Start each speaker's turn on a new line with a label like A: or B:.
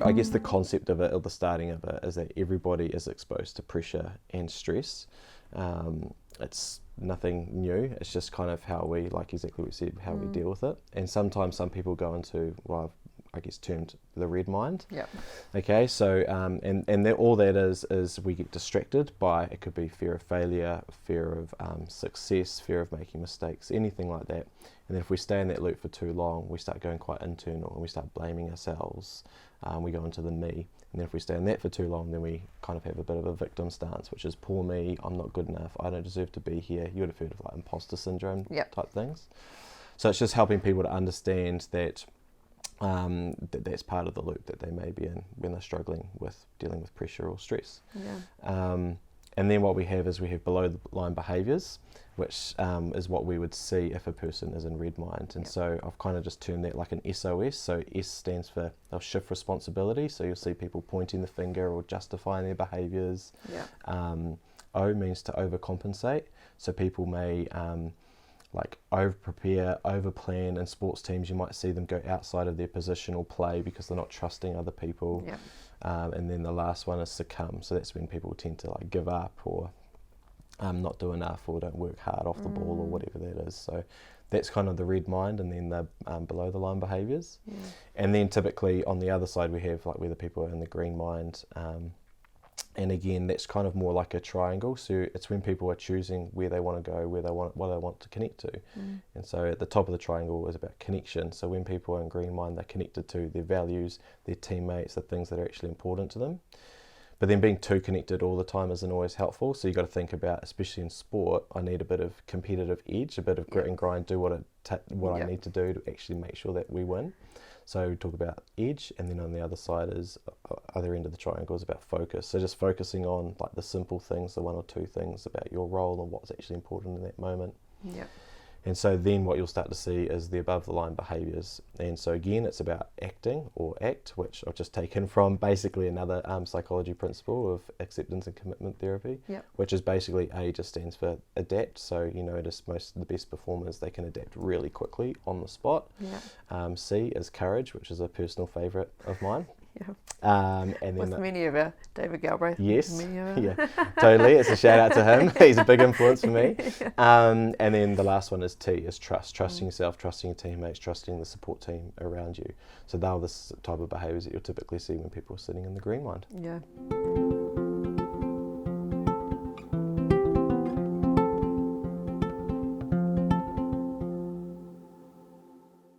A: I guess the concept of it, or the starting of it, is that everybody is exposed to pressure and stress. It's nothing new. It's just kind of how we, like exactly what we said, how we deal with it. And sometimes some people go into, well, I guess termed the red mind.
B: Yep.
A: Okay, so and all that is we get distracted by, it could be fear of failure, fear of success, fear of making mistakes, anything like that. And then if we stay in that loop for too long, we start going quite internal and we start blaming ourselves. We go into the me. And then if we stay in that for too long, then we kind of have a bit of a victim stance, which is poor me, I'm not good enough, I don't deserve to be here. You would have heard of like imposter syndrome type things. So it's just helping people to understand that that's part of the loop that they may be in when they're struggling with dealing with pressure or stress. And then what we have is we have below the line behaviours, which is what we would see if a person is in red mind. And so I've kind of just termed that like an SOS. So S stands for they'll shift responsibility. So you'll see people pointing the finger or justifying their behaviours. O means to overcompensate. So people may like over-prepare, over-plan. In sports teams, you might see them go outside of their position or play because they're not trusting other people. And then the last one is succumb. So that's when people tend to like give up or not do enough or don't work hard off the ball or whatever that is. So that's kind of the red mind, and then the below the line behaviours. And then typically on the other side we have like where the people are in the green mind. And again, that's kind of more like a triangle. So it's when people are choosing where they want to go, what they want to connect to. And so at the top of the triangle is about connection. So when people are in green mind, they're connected to their values, their teammates, the things that are actually important to them. But then being too connected all the time isn't always helpful. So you've got to think about, especially in sport, I need a bit of competitive edge, a bit of grit and grind, do what I need to do to actually make sure that we win. So we talk about edge, and then on the other side is, other end of the triangle is about focus. So just focusing on like the simple things, the one or two things about your role and what's actually important in that moment. And so then what you'll start to see is the above the line behaviours. And so again, it's about acting or ACT, which I've just taken from basically another psychology principle of acceptance and commitment therapy, which is basically A just stands for adapt. So you notice most of the best performers, they can adapt really quickly on the spot. C is courage, which is a personal favourite of mine. And then
B: with many of our David Galbraith.
A: Yes, totally. It's a shout out to him. He's a big influence for me. And then the last one is T, is trust. Trusting yourself, trusting your teammates, trusting the support team around you. So they're the type of behaviours that you'll typically see when people are sitting in the green mind.